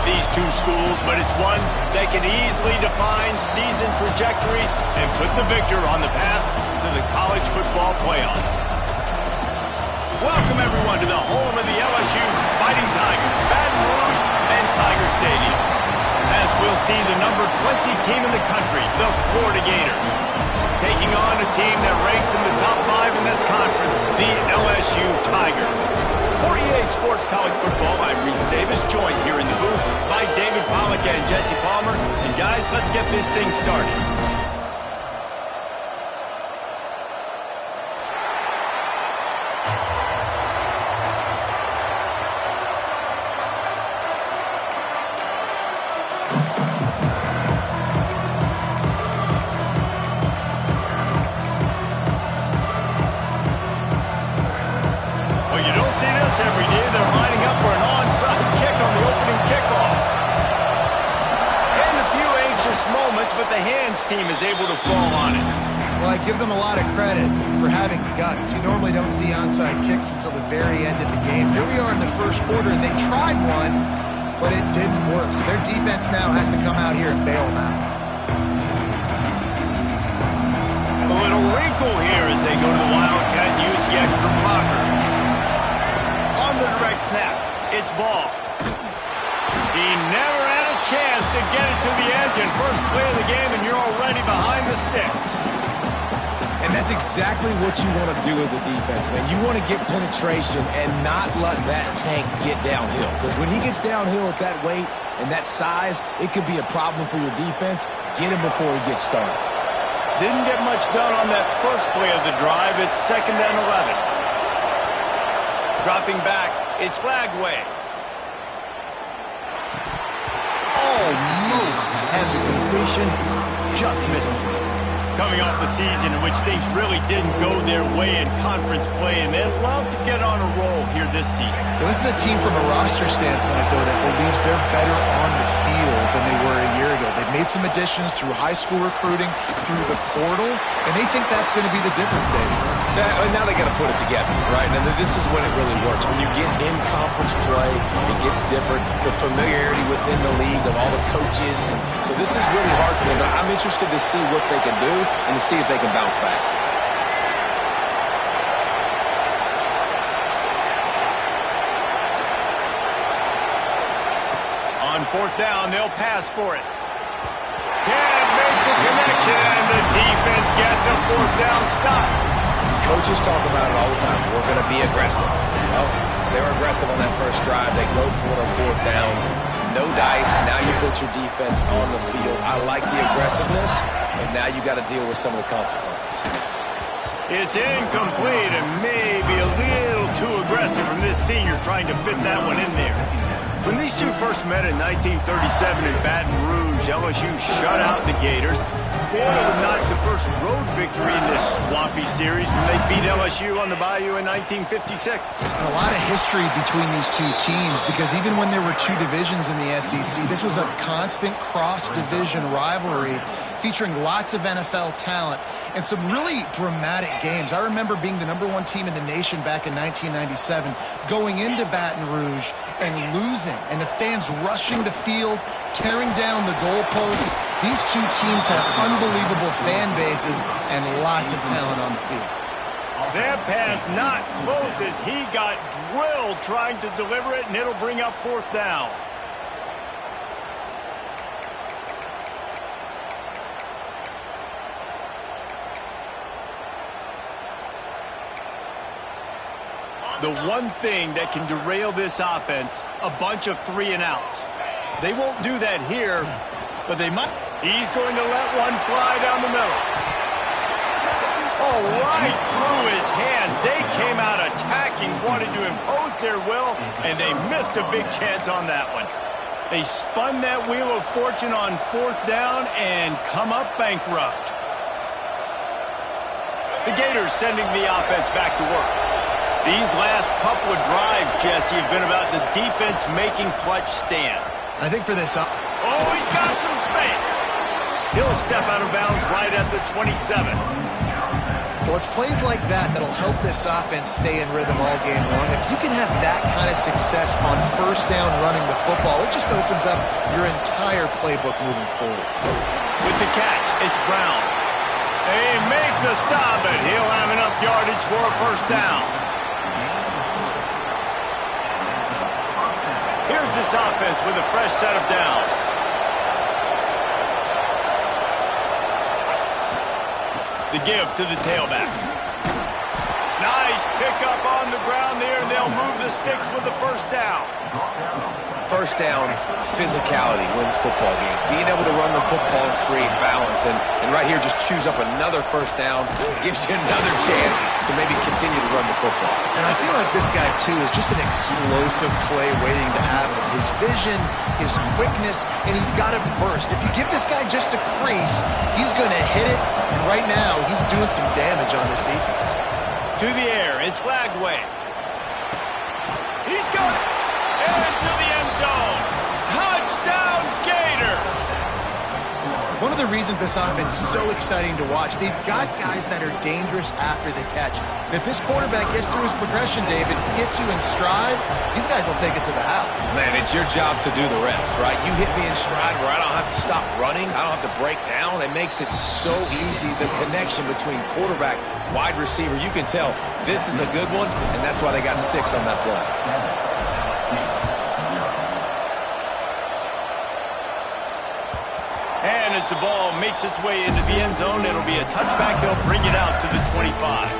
with these two schools, but it's one that can easily define season trajectories and put the victor on the path to the college football playoff. Welcome, everyone, to the home of the LSU Fighting Tigers, Baton Rouge and Tiger Stadium. As we'll see the number 20 team in the country, the Florida Gators, taking on a team that ranks in the top 5 in this conference, the LSU Tigers. For EA Sports College Football, I'm Reese Davis, joined here in the booth by David Pollack and Jesse Palmer. And guys, let's get this thing started. Every day they're lining up for an onside kick on the opening kickoff. And a few anxious moments, but the hands team is able to fall on it. Well, I give them a lot of credit for having guts. You normally don't see onside kicks until the very end of the game. Here we are in the first quarter, and they tried one, but it didn't work. So their defense now has to come out here and bail them out. A little wrinkle here as they go to the Wildcat and use the extra blocker. On the direct snap, it's ball. He never had a chance to get it to the edge, and first play of the game, and you're already behind the sticks. And that's exactly what you want to do as a defense, man. You want to get penetration and not let that tank get downhill. Because when he gets downhill at that weight and that size, it could be a problem for your defense. Get him before he gets started. Didn't get much done on that first play of the drive. It's 2nd and 11. Dropping back, it's Lagway. Almost had the completion, just missed it. Coming off a season in which things really didn't go their way in conference play, and they'd love to get on a roll here this season. Well, this is a team from a roster standpoint, though, that believes they're better on the field than they were a year ago. They've made some additions through high school recruiting, through the portal, and they think that's going to be the difference, David. Now they got to put it together, right? And this is when it really works. When you get in conference play, it gets different. The familiarity within the league of all the coaches. And so this is really hard for them. But I'm interested to see what they can do and to see if they can bounce back. On 4th down, they'll pass for it. Can't make the connection, and the defense gets a 4th down stop. Coaches talk about it all the time. We're going to be aggressive. Well, they were aggressive on that first drive. They go for it on 4th down. No dice. Now you put your defense on the field. I like the aggressiveness, and now you got to deal with some of the consequences. It's incomplete and maybe a little too aggressive from this senior trying to fit that one in there. When these two first met in 1937 in Baton Rouge, LSU shut out the Gators. Florida would notch the first road victory in this swampy series when they beat LSU on the Bayou in 1956. A lot of history between these two teams because even when there were two divisions in the SEC, this was a constant cross-division rivalry featuring lots of NFL talent and some really dramatic games. I remember being the #1 team in the nation back in 1997, going into Baton Rouge and losing, and the fans rushing the field, tearing down the goalposts. These two teams have unbelievable fan bases and lots of talent on the field. That pass not close as he got drilled trying to deliver it, and it'll bring up 4th down. The one thing that can derail this offense, a bunch of 3-and-outs. They won't do that here, but they might. He's going to let one fly down the middle. Oh, right through his hands. They came out attacking, wanted to impose their will, and they missed a big chance on that one. They spun that wheel of fortune on 4th down and come up bankrupt. The Gators sending the offense back to work. These last couple of drives, Jesse, have been about the defense making clutch stand. I think for this... Oh, he's got some space. He'll step out of bounds right at the 27. Well, it's plays like that that'll help this offense stay in rhythm all game long. If you can have that kind of success on first down running the football, it just opens up your entire playbook moving forward. With the catch, it's Brown. They make the stop, but he'll have enough yardage for a first down. Here's this offense with a fresh set of downs. The give to the tailback. Nice pickup on the ground there, and they'll move the sticks with the first down. First down, physicality wins football games. Being able to run the football and create balance. And right here, just choose up another first down. Gives you another chance to maybe continue to run the football. And I feel like this guy, too, is just an explosive play waiting to happen. His vision, his quickness, and he's got a burst. If you give this guy just a crease, he's going to hit it. And right now, he's doing some damage on this defense. To the air, it's Flagway. He's got it. Into the end zone. Touchdown, Gators. One of the reasons this offense is so exciting to watch, they've got guys that are dangerous after the catch. And if this quarterback gets through his progression, David, gets you in stride, these guys will take it to the house. Man, it's your job to do the rest, right? You hit me in stride where I don't have to stop running. I don't have to break down. It makes it so easy. The connection between quarterback, wide receiver, you can tell this is a good one, and that's why they got 6 on that play. And as the ball makes its way into the end zone, it'll be a touchback. They'll bring it out to the 25.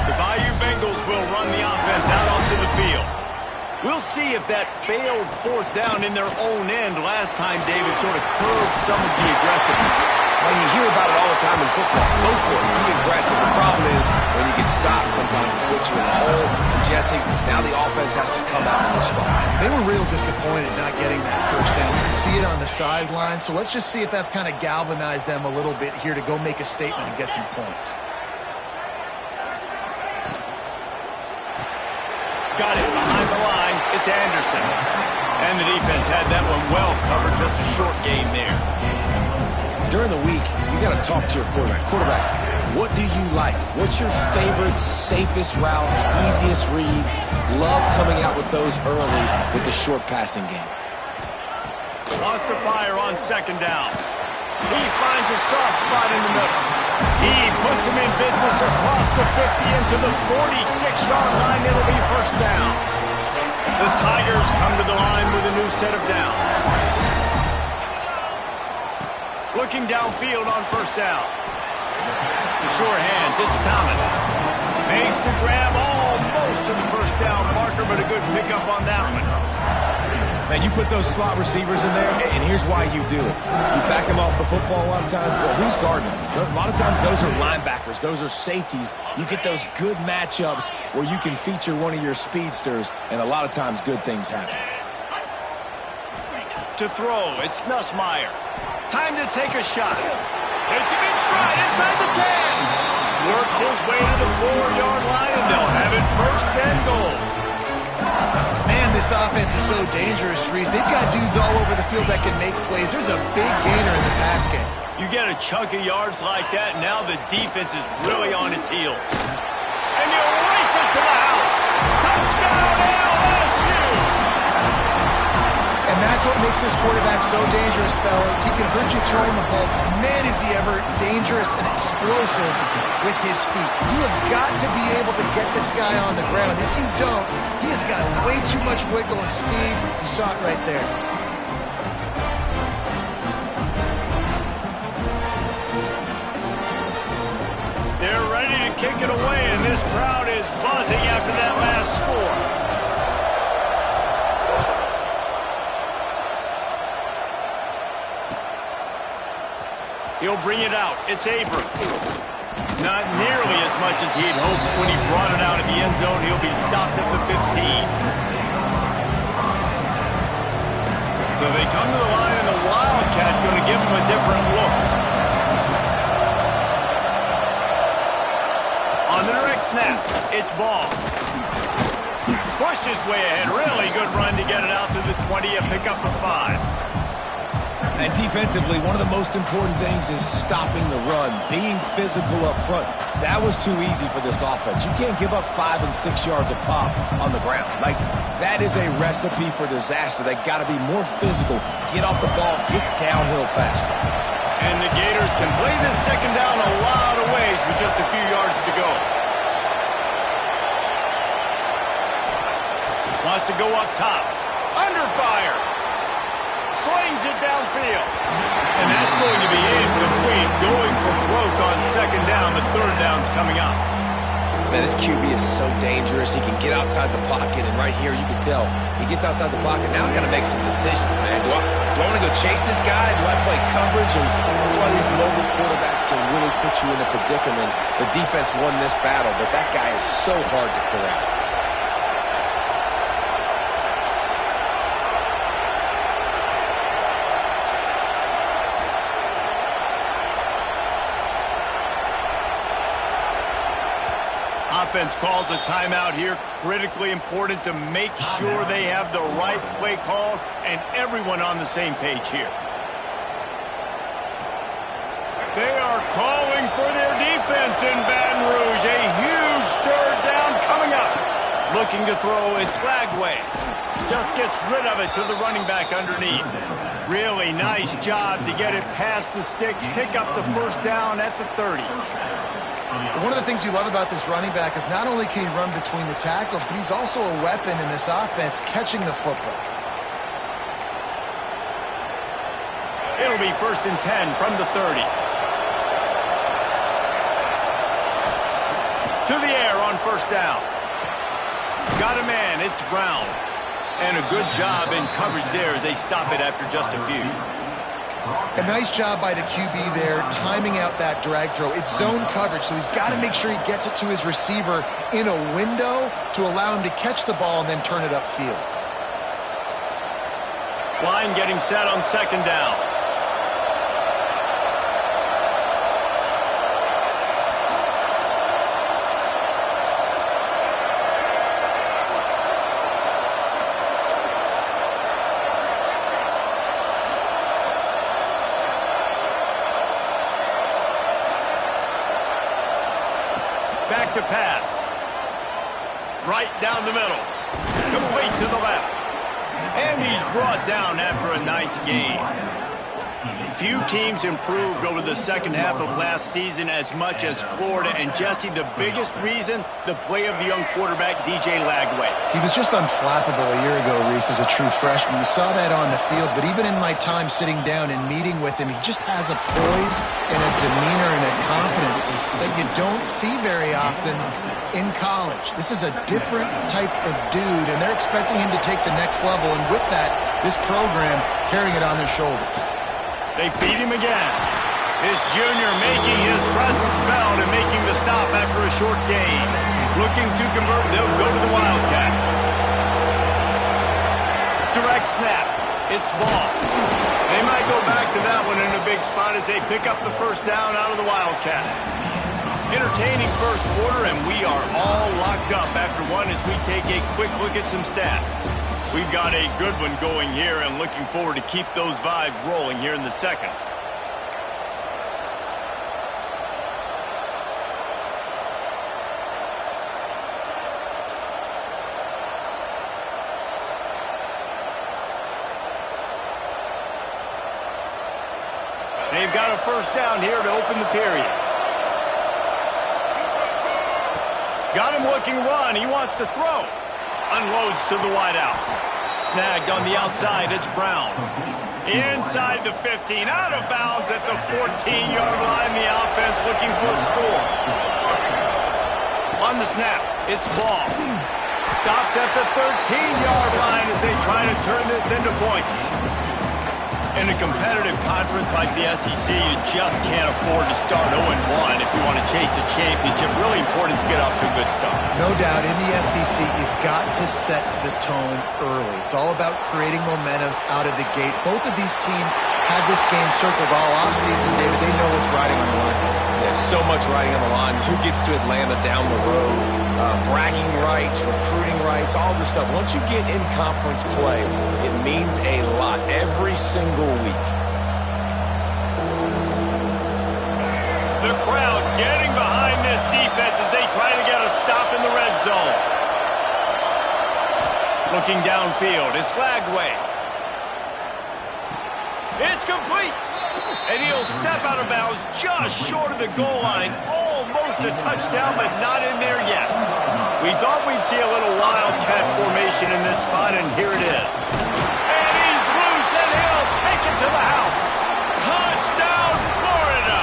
The Bayou Bengals will run the offense out onto the field. We'll see if that failed fourth down in their own end last time, David, sort of curbed some of the aggressiveness. When you hear about it all the time in football, go for it, be aggressive. The problem is when you get stopped, sometimes it puts you in a hole. And Jesse, now the offense has to come out and respond. They were real disappointed not getting that first down. You can see it on the sideline. So let's just see if that's kind of galvanized them a little bit here to go make a statement and get some points. Got it behind the line. It's Anderson. And the defense had that one well covered. Just a short game there. During the week, you got to talk to your quarterback. Quarterback, what do you like? What's your favorite, safest routes, easiest reads? Love coming out with those early with the short passing game. Lost to fire on second down. He finds a soft spot in the middle. He puts him in business across the 50 into the 46-yard line. It'll be first down. The Tigers come to the line with a new set of downs. Looking downfield on first down. The sure hands, it's Thomas. Makes the grab almost to the first down marker, but a good pickup on that one. Man, you put those slot receivers in there, and here's why you do it. You back them off the football a lot of times, but who's guarding them? A lot of times those are linebackers. Those are safeties. You get those good matchups where you can feature one of your speedsters, and a lot of times good things happen. To throw, it's Nussmeier. Time to take a shot. It's a big stride inside the 10. Works his way to the 4-yard line, and they'll have it first and goal. Man, this offense is so dangerous, Reese. They've got dudes all over the field that can make plays. There's a big gainer in the pass game. You get a chunk of yards like that, now the defense is really on its heels. And you race it to the house. Touchdown, LSU! And that's what makes this quarterback so dangerous, fellas. He can hurt you throwing the ball. Man, is he ever dangerous and explosive with his feet. You have got to be able to get this guy on the ground. If you don't, he has got way too much wiggle and speed. You saw it right there. They're ready to kick it away, and this crowd is buzzing after that last score. He'll bring it out. It's Abrams. Not nearly as much as he'd hoped when he brought it out in the end zone. He'll be stopped at the 15. So they come to the line, and the Wildcat going to give him a different look. On the direct snap, it's Ball. Pushed his way ahead. Really good run to get it out to the 20 and pick up a 5. And defensively, one of the most important things is stopping the run, being physical up front. That was too easy for this offense. You can't give up 5 and 6 yards a pop on the ground. Like, that is a recipe for disaster. They got to be more physical, get off the ball, get downhill faster. And the Gators can play this second down a lot of ways with just a few yards to go. Wants to go up top. Under fire. Slings it downfield. And that's going to be incomplete. Going for broke on second down, but third down's coming up. Man, this QB is so dangerous. He can get outside the pocket, and right here you can tell he gets outside the pocket. Now I got to make some decisions, man. Do I want to go chase this guy? Do I play coverage? And that's why these mobile quarterbacks can really put you in a predicament. The defense won this battle, but that guy is so hard to corral. Offense calls a timeout here. Critically important to make sure they have the right play call and everyone on the same page here. They are calling for their defense in Baton Rouge. A huge third down coming up. Looking to throw, it's Lagway. Just gets rid of it to the running back underneath. Really nice job to get it past the sticks, pick up the first down at the 30. One of the things you love about this running back is not only can he run between the tackles, but he's also a weapon in this offense catching the football. It'll be 1st and 10 from the 30. To the air on first down. Got a man, it's Brown. And a good job in coverage there as they stop it after just a few. A nice job by the QB there, timing out that drag throw. It's zone coverage, so he's got to make sure he gets it to his receiver in a window to allow him to catch the ball and then turn it upfield. Line getting set on second down. Back to pass. Right down the middle. Complete to the left. And he's brought down after a nice gain. Few teams improved over the second half of last season as much as Florida. And Jesse, the biggest reason, the play of the young quarterback, DJ Lagway. He was just unflappable a year ago, Reese, as a true freshman. We saw that on the field, but even in my time sitting down and meeting with him, he just has a poise and a demeanor and a confidence that you don't see very often in college. This is a different type of dude, and they're expecting him to take the next level, and with that, this program carrying it on their shoulders. They feed him again. This junior making his presence felt and making the stop after a short gain. Looking to convert, they'll go to the Wildcat. Direct snap. It's ball. They might go back to that one in a big spot as they pick up the first down out of the Wildcat. Entertaining first quarter, and we are all locked up after one as we take a quick look at some stats. We've got a good one going here and looking forward to keep those vibes rolling here in the second. They've got a first down here to open the period. Got him looking run. He wants to throw. Unloads to the wideout. Snagged on the outside, it's Brown. Inside the 15, out of bounds at the 14-yard line. The offense looking for a score. On the snap, it's Ball. Stopped at the 13-yard line as they try to turn this into points. In a competitive conference like the SEC, you just can't afford to start 0-1 if you want to chase a championship. Really important to get off to a good start. No doubt, in the SEC, you've got to set the tone early. It's all about creating momentum out of the gate. Both of these teams had this game circled all offseason, David. They know what's riding on the line. There's so much riding on the line. Who gets to Atlanta down the road? Bragging rights, recruiting rights, all this stuff. Once you get in conference play, it means a lot every single week. Looking downfield, it's Lagway. It's complete. And he'll step out of bounds just short of the goal line. Almost a touchdown, but not in there yet. We thought we'd see a little wildcat formation in this spot, and here it is. And he's loose, and he'll take it to the house. Touchdown, Florida!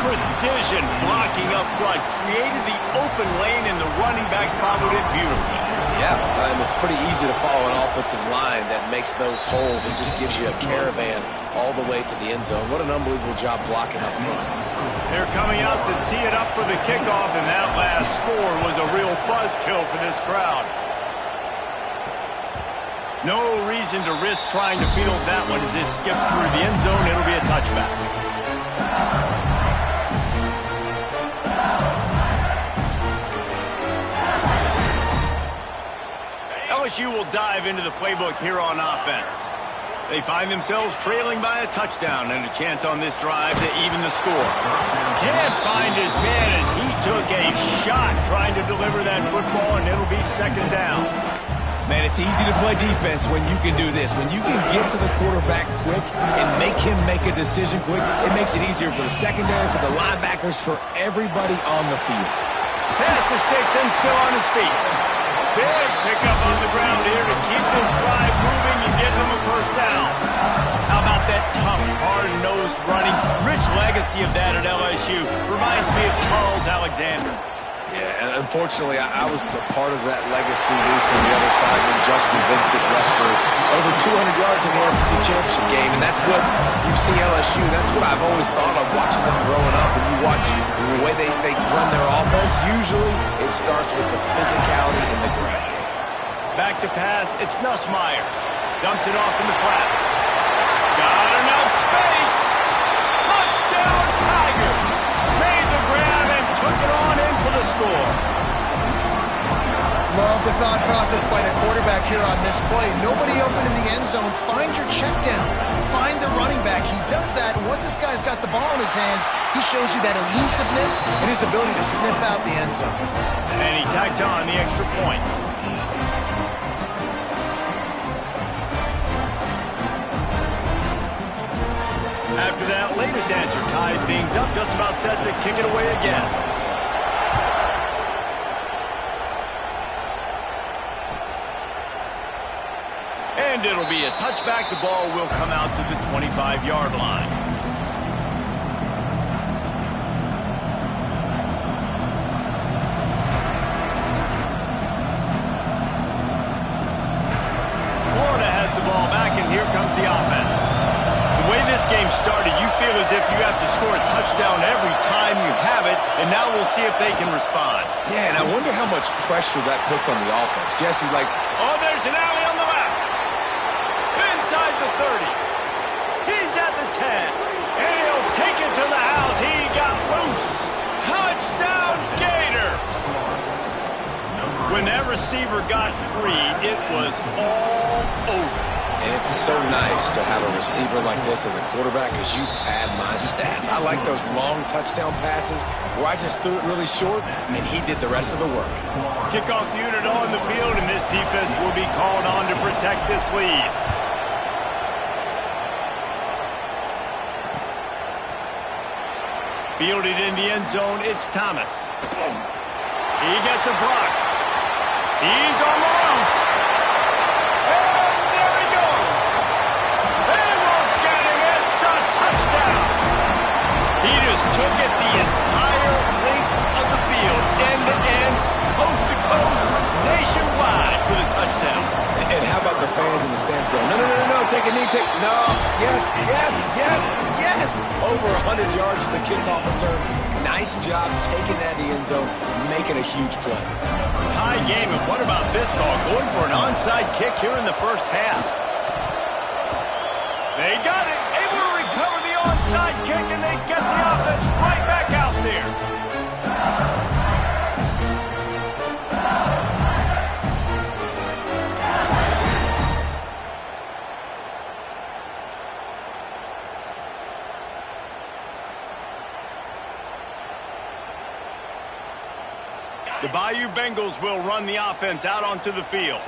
Precision blocking up front created the open lane, and the running back followed it beautifully. Yeah, it's pretty easy to follow an offensive line that makes those holes and just gives you a caravan all the way to the end zone. What an unbelievable job blocking up front. They're coming out to tee it up for the kickoff, and that last score was a real buzzkill for this crowd. No reason to risk trying to field that one as it skips through the end zone. It'll be a touchback. LSU will dive into the playbook here on offense. They find themselves trailing by a touchdown and a chance on this drive to even the score. Can't find his man as he took a shot trying to deliver that football, and it'll be second down. Man, it's easy to play defense when you can do this. When you can get to the quarterback quick and make him make a decision quick, it makes it easier for the secondary, for the linebackers, for everybody on the field. Pass the sticks and still on his feet. Big pickup on the ground here to keep this drive moving and get them a first down. How about that tough, hard-nosed running? Rich legacy of that at LSU. Reminds me of Charles Alexander. Yeah, and unfortunately, I was a part of that legacy, Reese, on the other side when Justin Vincent rushed for over 200 yards in the SEC Championship game, and that's what you see LSU. That's what I've always thought of watching them growing up, and you watch the way they run their offense. Usually, it starts with the physicality in the ground game. Back to pass, it's Nussmeier. Dumps it off in the flats. Got enough space. Touchdown, Tigers. Made the grab and took it on in for the score. Love the thought process by the quarterback here on this play. Nobody open in the end zone. Find your check down. Find the running back. He does that, and once this guy's got the ball in his hands, he shows you that elusiveness and his ability to sniff out the end zone. And he tacked on the extra point. After that latest answer tied things up, just about set to kick it away again. And it'll be a touchback. The ball will come out to the 25-yard line. Florida has the ball back, and here comes the offense. The way this game started, you feel as if you have to score a touchdown every time you have it, and now we'll see if they can respond. Yeah, and I wonder how much pressure that puts on the offense. Jesse, oh, there's an alley on the left. Inside the 30. He's at the 10. And he'll take it to the house. He got loose. Touchdown, Gators. When that receiver got free, it was all over. And it's so nice to have a receiver like this as a quarterback because you pad my stats. I like those long touchdown passes where I just threw it really short and he did the rest of the work. Kickoff unit on the field, and this defense will be called on to protect this lead. Fielded in the end zone, it's Thomas. He gets a block. He's on the loose. And there he goes. They won't get him. It's a touchdown. He just took it the entire length of the field, end to end, coast to coast, nationwide for the touchdown. And how about the fans in the stands going, no, no, no, no, no, take a knee, no, yes, yes, yes, yes. Over 100 yards to the kickoff return. Nice job taking that in the end zone, making a huge play. Tie game, and what about this call? Going for an onside kick here in the first half. They got it, able to recover the onside kick, and they get the offense right back out there. The Bayou Bengals will run the offense out onto the field.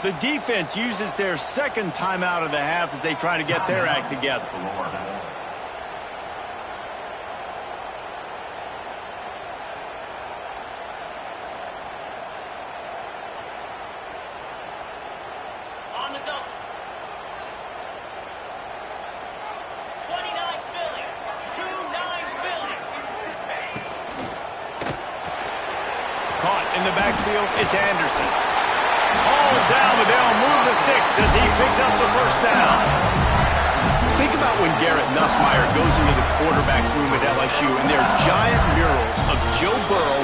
The defense uses their second timeout of the half as they try to get their act together. On the double. 29 Philly. 2-9 Philly. Caught in the backfield, it's Anderson. All down, but they'll move the sticks as he picks up the first down. Think about when Garrett Nussmeier goes into the quarterback room at LSU and there are giant murals of Joe Burrow